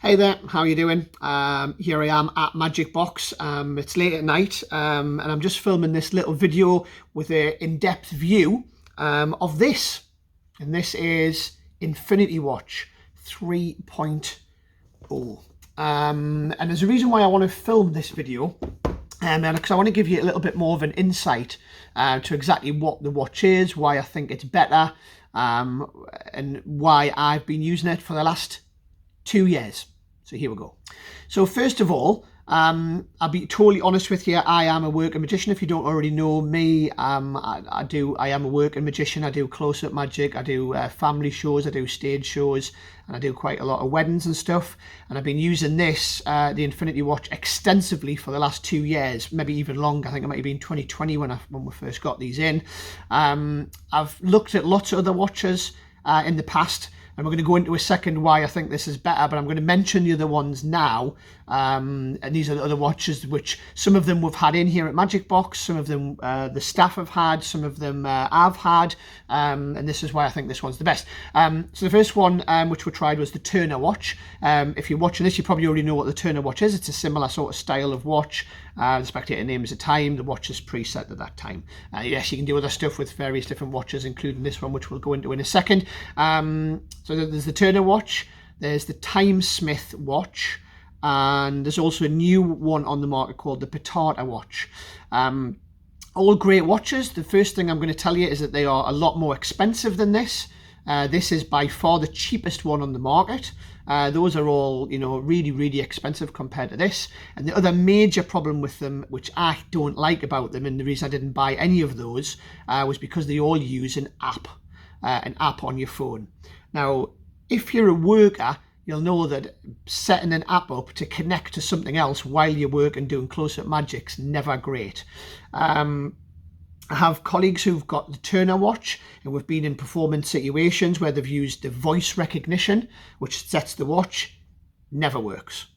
Hey there, how are you doing? Here I am at Magicbox. It's late at night and I'm just filming this little video with an in-depth view of this. And this is Infinity Watch 3.0. And there's a reason why I want to film this video. Because I want to give you a little bit more of an insight to exactly what the watch is, why I think it's better, and why I've been using it for the last 2 years. So here we go. So first of all, I'll be totally honest with you. I am a working magician. If you don't already know me, I am a working magician. I do close-up magic. I do family shows. I do stage shows, and I do quite a lot of weddings and stuff. And I've been using this, the Infinity Watch, extensively for the last 2 years, maybe even longer. I think it might have been 2020 when we first got these in. I've looked at lots of other watches in the past. And we're going to go into a second why I think this is better, but I'm going to mention the other ones now. And these are the other watches, which some of them we've had in here at Magicbox, some of them the staff have had, some of them I've had, and this is why I think this one's the best. So the first one which we tried was the Turner watch. If you're watching this, you probably already know what the Turner watch is. It's a similar sort of style of watch. The spectator names a time, the watch is preset at that time. Yes, you can do other stuff with various different watches, including this one, which we'll go into in a second. So there's the Turner watch, there's the Timesmith watch, and there's also a new one on the market called the Petata watch. All great watches. The first thing I'm going to tell you is that they are a lot more expensive than this. This is by far the cheapest one on the market. Those are all, really, really expensive compared to this. And the other major problem with them, which I don't like about them, and the reason I didn't buy any of those, was because they all use an app on your phone. Now, if you're a worker, you'll know that setting an app up to connect to something else while you work and doing close-up magic's never great. I have colleagues who've got the Turner watch, and we've been in performance situations where they've used the voice recognition, which sets the watch. Never works.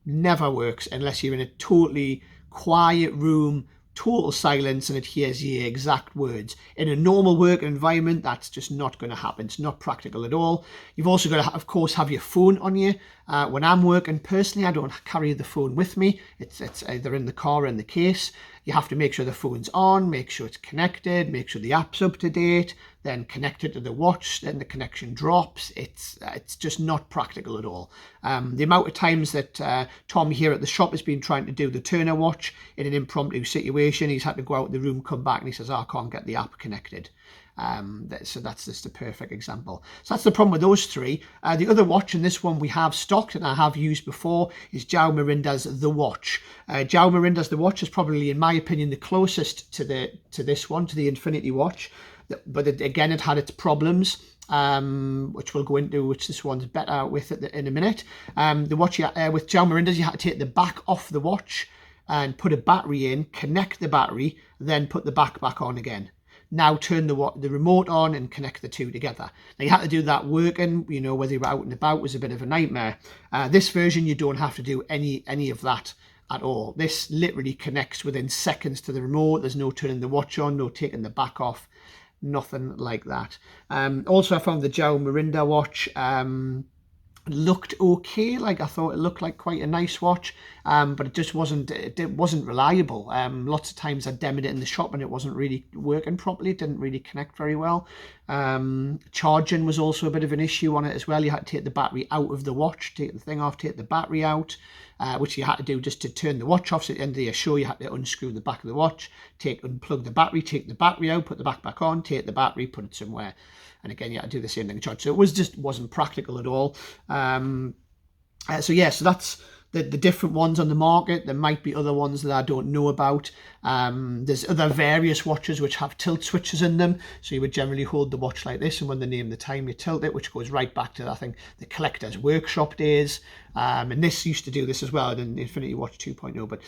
Never works unless you're in a totally quiet room, total silence, and it hears your exact words. In a normal work environment, that's just not going to happen. It's not practical at all. You've also got to, of course, have your phone on you. When I'm working personally, I don't carry the phone with me. It's either in the car or in the case. You have to make sure the phone's on, make sure it's connected, make sure the app's up to date, then connect it to the watch, then the connection drops. It's just not practical at all. The amount of times that Tom here at the shop has been trying to do the Turner watch in an impromptu situation, he's had to go out of the room, come back, and he says, I can't get the app connected. So that's just a perfect example. So that's the problem with those three. The other watch, and this one we have stocked and I have used before, is João Miranda's The Watch. João Miranda's The Watch is probably, in my opinion, the closest to this one, to the Infinity Watch. But again, it had its problems, which we'll go into, which this one's better with in a minute. The watch with João Miranda's, you had to take the back off the watch and put a battery in, connect the battery, then put the back on again. Now turn the remote on and connect the two together. Now you had to do that working, whether you were out and about, was a bit of a nightmare. This version, you don't have to do any of that at all. This literally connects within seconds to the remote. There's no turning the watch on, no taking the back off, nothing like that. Also, I found the João Miranda watch looked okay. Like, I thought it looked like quite a nice watch, but it just wasn't reliable. Lots of times I demoed it in the shop and it wasn't really working properly. It didn't really connect very well. Charging was also a bit of an issue on it as well. You had to take the battery out of the watch, take the thing off, take the battery out, which you had to do just to turn the watch off. So at the end of the show, you had to unscrew the back of the watch, unplug the battery, take the battery out, put the back on, take the battery, put it somewhere. And again, you had to do the same thing in charge. So it wasn't practical at all. So that's the different ones on the market. There might be other ones that I don't know about. There's other various watches which have tilt switches in them. So you would generally hold the watch like this, and when they name the time, you tilt it, which goes right back to, I think, the collector's workshop days. And this used to do this as well in Infinity Watch 2.0, but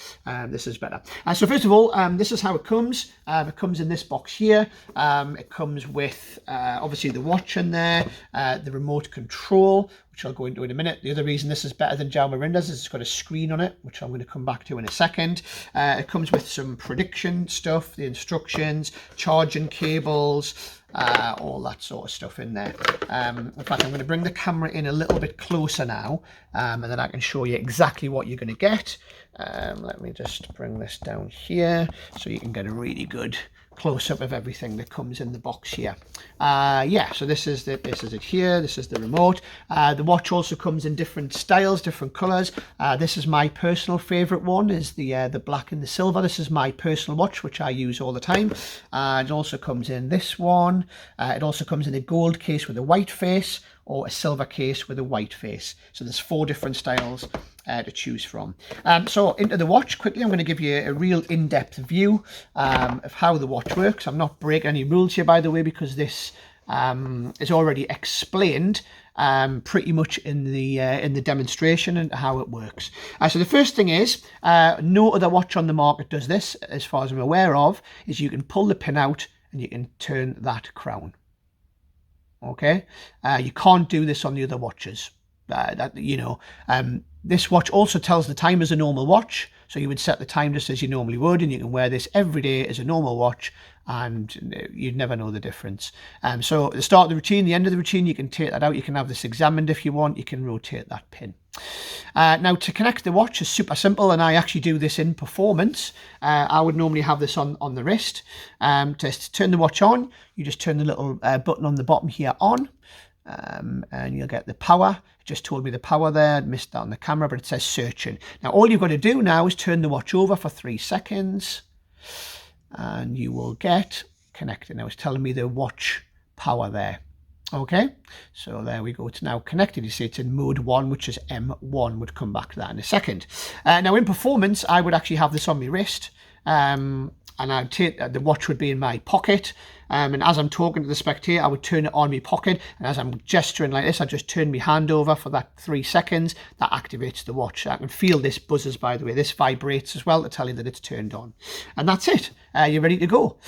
this is better. So first of all, this is how it comes. It comes in this box here. It comes with, obviously, the watch in there, the remote control, which I'll go into in a minute. The other reason this is better than João Miranda's is it's got a screen on it, which I'm going to come back to in a second. It comes with some prediction stuff, the instructions, charging cables, all that sort of stuff in there. In fact, I'm going to bring the camera in a little bit closer now, and then I can show you exactly what you're going to get. Let me just bring this down here so you can get a really good close-up of everything that comes in the box here. Yeah, so this is it here. This is the remote. The watch also comes in different styles, different colors. This is my personal favorite one, is the black and the silver. This is my personal watch, which I use all the time. It also comes in this one. It also comes in a gold case with a white face, or a silver case with a white face. So there's 4 different styles to choose from. So into the watch quickly, I'm going to give you a real in-depth view of how the watch works. I'm not breaking any rules here, by the way, because this is already explained pretty much in the demonstration and how it works. So the first thing is, no other watch on the market does this, as far as I'm aware of, is you can pull the pin out and you can turn that crown. Okay, you can't do this on the other watches. This watch also tells the time as a normal watch, so you would set the time just as you normally would, and you can wear this every day as a normal watch, and you'd never know the difference. So at the start of the routine, the end of the routine, you can take that out. You can have this examined if you want. You can rotate that pin. Now, to connect the watch is super simple, and I actually do this in performance. I would normally have this on the wrist. To turn the watch on, you just turn the little button on the bottom here on, and you'll get the power. It just told me the power there. I missed that on the camera, but it says searching. Now, all you've got to do now is turn the watch over for 3 seconds, and you will get connected. Now, it's telling me the watch power there. Okay, so there we go. It's now connected. You see it's in mode 1, which is M1. Would come back to that in a second. Now, in performance, I would actually have this on my wrist, and I'd take the watch would be in my pocket. And as I'm talking to the spectator, I would turn it on my pocket, and as I'm gesturing like this, I just turn my hand over for that 3 seconds. That activates the watch. I can feel this buzzes, by the way. This vibrates as well to tell you that it's turned on, and that's it. You're ready to go.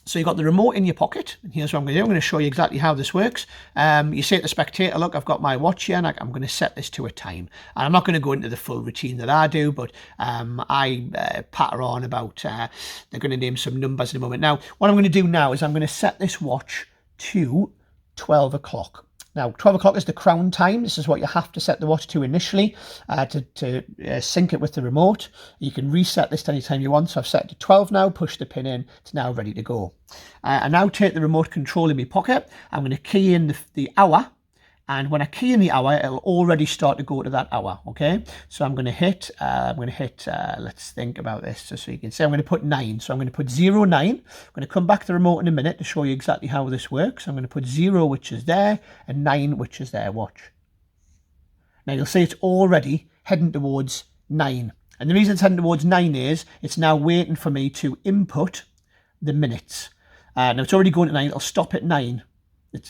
So you've got the remote in your pocket, and here's what I'm going to do. I'm going to show you exactly how this works. You say to the spectator, look, I've got my watch here, and I'm going to set this to a time. And I'm not going to go into the full routine that I do, but I patter on about, they're going to name some numbers in a moment. Now, what I'm going to do now is I'm going to set this watch to 12 o'clock. Now, 12 o'clock is the crown time. This is what you have to set the watch to initially to sync it with the remote. You can reset this anytime you want. So I've set it to 12 now, push the pin in. It's now ready to go. I now take the remote control in my pocket. I'm going to key in the hour. And when I key in the hour, it'll already start to go to that hour, okay? So I'm going to hit, let's think about this just so you can see. I'm going to put 9. So I'm going to put 09. I'm going to come back to the remote in a minute to show you exactly how this works. I'm going to put 0, which is there, and 9, which is there. Watch. Now you'll see it's already heading towards 9. And the reason it's heading towards 9 is it's now waiting for me to input the minutes. Now it's already going to 9. It'll stop at 9.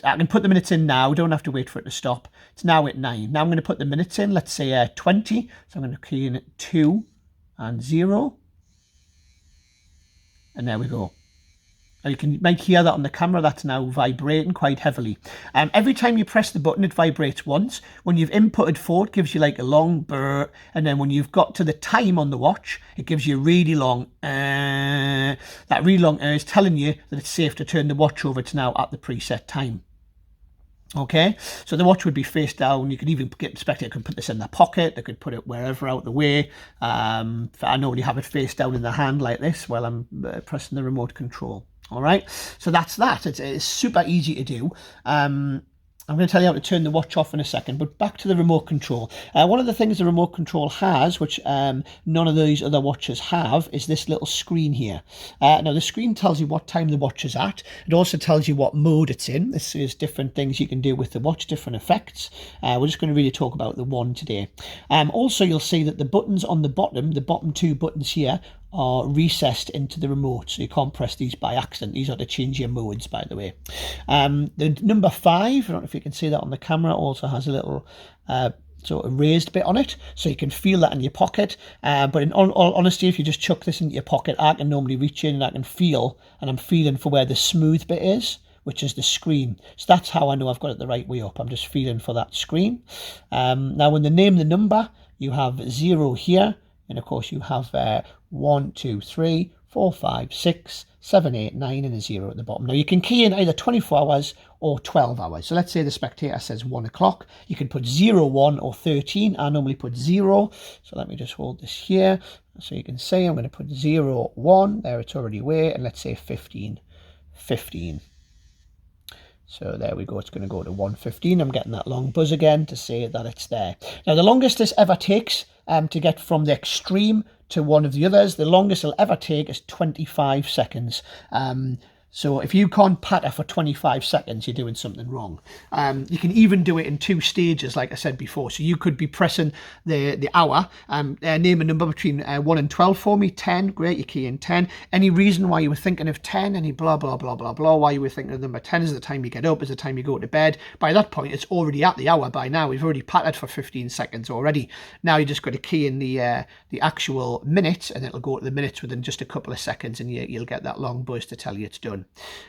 I can put the minutes in now, don't have to wait for it to stop. It's now at 9. Now I'm going to put the minutes in, let's say 20. So I'm going to key in 2 and 0. And there we go. Now you might hear that on the camera, that's now vibrating quite heavily. Every time you press the button, it vibrates once. When you've inputted 4, it gives you like a long brr. And then when you've got to the time on the watch, it gives you a really long that really long is telling you that it's safe to turn the watch over. It's now at the preset time. Okay, so the watch would be face down. You could even get the spectator could put this in their pocket. They could put it wherever out the way. I normally have it face down in the hand like this while I'm pressing the remote control. All right, so that's that. It's super easy to do. I'm going to tell you how to turn the watch off in a second, but back to the remote control. One of the things the remote control has, which none of these other watches have, is this little screen here. Now, the screen tells you what time the watch is at. It also tells you what mode it's in. This is different things you can do with the watch, different effects. We're just going to really talk about the one today. Also, you'll see that the buttons on the bottom 2 buttons here, are recessed into the remote, so you can't press these by accident. These are to change your modes, by the way. The number 5, I don't know if you can see that on the camera, also has a little sort of raised bit on it, so you can feel that in your pocket. But in all honesty, if you just chuck this into your pocket, I can normally reach in and I can feel, and I'm feeling for where the smooth bit is, which is the screen. So that's how I know I've got it the right way up. I'm just feeling for that screen. Now, when they name the number, you have 0 here, and of course you have 1, 2, 3, 4, 5, 6, 7, 8, 9 and a 0 at the bottom. Now you can key in either 24 hours or 12 hours. So let's say the spectator says 1 o'clock. You can put 0, 1 or 13. I normally put 0. So let me just hold this here. So you can see I'm going to put 0, 1. There, it's already away. And let's say 15, 15. So there we go, it's going to go to 1:15. I'm getting that long buzz again to say that it's there. Now the longest this ever takes to get from the extreme to one of the others, the longest it'll ever take is 25 seconds. So if you can't patter for 25 seconds, you're doing something wrong. You can even do it in 2 stages, like I said before. So you could be pressing the hour, name a number between 1 and 12 for me. 10, great, you key in 10. Any reason why you were thinking of 10, any blah, blah, blah, blah, blah, why you were thinking of number 10 is the time you get up, is the time you go to bed. By that point, it's already at the hour by now. We've already pattered for 15 seconds already. Now you just got to key in the actual minutes, and it'll go to the minutes within just a couple of seconds, and you'll get that long buzz to tell you it's done.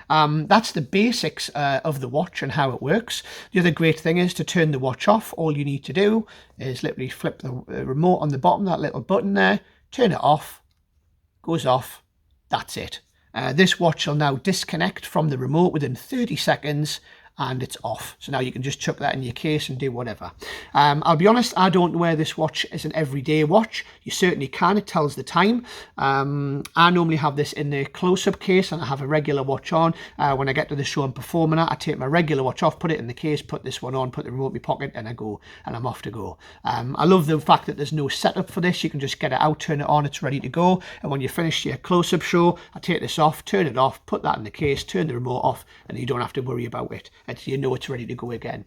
That's the basics of the watch and how it works. The other great thing is to turn the watch off. All you need to do is literally flip the remote on the bottom, that little button there, turn it off, goes off, that's it. This watch will now disconnect from the remote within 30 seconds and it's off. So now you can just chuck that in your case and do whatever. I'll be honest, I don't wear this watch as an everyday watch. You certainly can, it tells the time. I normally have this in the close-up case and I have a regular watch on. When I get to the show I'm performing at, I take my regular watch off, put it in the case, put this one on, put the remote in my pocket and I go and I'm off to go. I love the fact that there's no setup for this. You can just get it out, turn it on, it's ready to go. And when you finish your close-up show, I take this off, turn it off, put that in the case, turn the remote off, and you don't have to worry about it. You know it's ready to go again.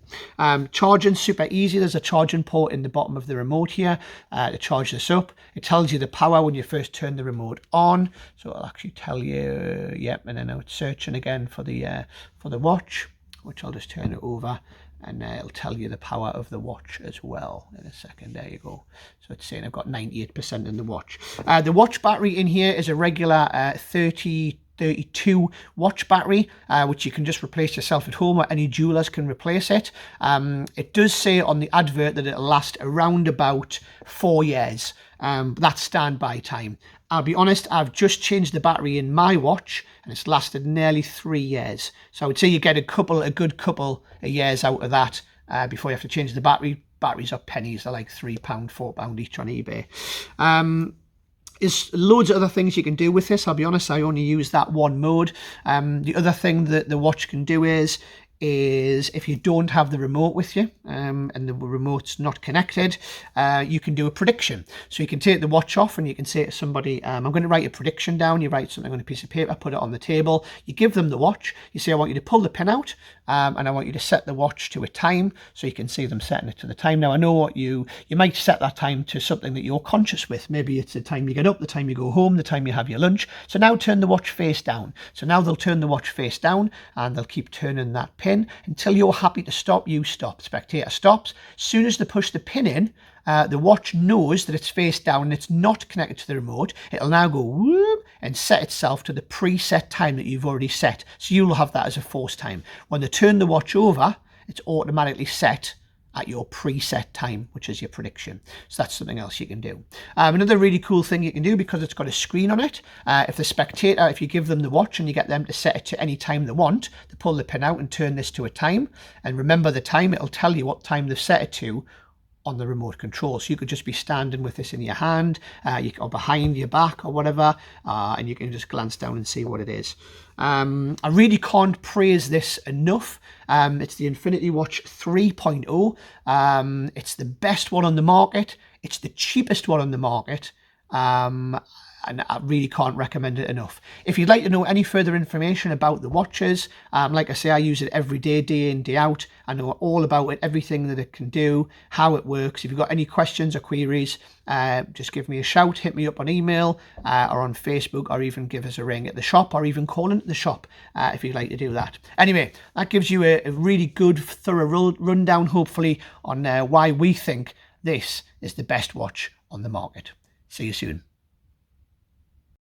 Charging super easy. There's a charging port in the bottom of the remote here to charge this up. It tells you the power when you first turn the remote on, so it'll actually tell you. Yep, and then now it's searching again for the watch, which I'll just turn it over, and it'll tell you the power of the watch as well in a second. There you go. So it's saying I've got 98% in the watch. The watch battery in here is a regular 32 watch battery, which you can just replace yourself at home, or any jewelers can replace it. It does say on the advert that it'll last around about 4 years. That's standby time. I'll be honest, I've just changed the battery in my watch and it's lasted nearly 3 years. So I would say you get a good couple of years out of that before you have to change the battery. Batteries are pennies, they're like £3, £4 each on eBay. There's loads of other things you can do with this. I'll be honest, I only use that one mode. The other thing that the watch can do is if you don't have the remote with you and the remote's not connected, you can do a prediction. So you can take the watch off and you can say to somebody, I'm going to write a prediction down. You write something on a piece of paper, put it on the table. You give them the watch. You say, I want you to pull the pin out and I want you to set the watch to a time, so you can see them setting it to the time. Now I know what you might set that time to something that you're conscious with. Maybe it's the time you get up, the time you go home, the time you have your lunch. So now turn the watch face down. So now they'll turn the watch face down and they'll keep turning that pin until you're happy to stop. You stop. Spectator stops. As soon as they push the pin in, the watch knows that it's face down and it's not connected to the remote. It'll now go whoop and set itself to the preset time that you've already set. So you'll have that as a force time. When they turn the watch over, it's automatically set at your preset time, which is your prediction. So that's something else you can do. Another really cool thing you can do, because it's got a screen on it, if the spectator, if you give them the watch and you get them to set it to any time they want, they pull the pin out and turn this to a time, and remember the time, it'll tell you what time they've set it to on the remote control. So you could just be standing with this in your hand, or behind your back or whatever, and you can just glance down and see what it is. I really can't praise this enough. It's the Infinity Watch 3.0. It's the best one on the market. It's the cheapest one on the market. And I really can't recommend it enough. If you'd like to know any further information about the watches, like I say, I use it every day, day in, day out. I know all about it, everything that it can do, how it works. If you've got any questions or queries, just give me a shout, hit me up on email or on Facebook, or even give us a ring at the shop, or even call into the shop if you'd like to do that. Anyway, that gives you a really good, thorough rundown, hopefully, on why we think this is the best watch on the market. See you soon.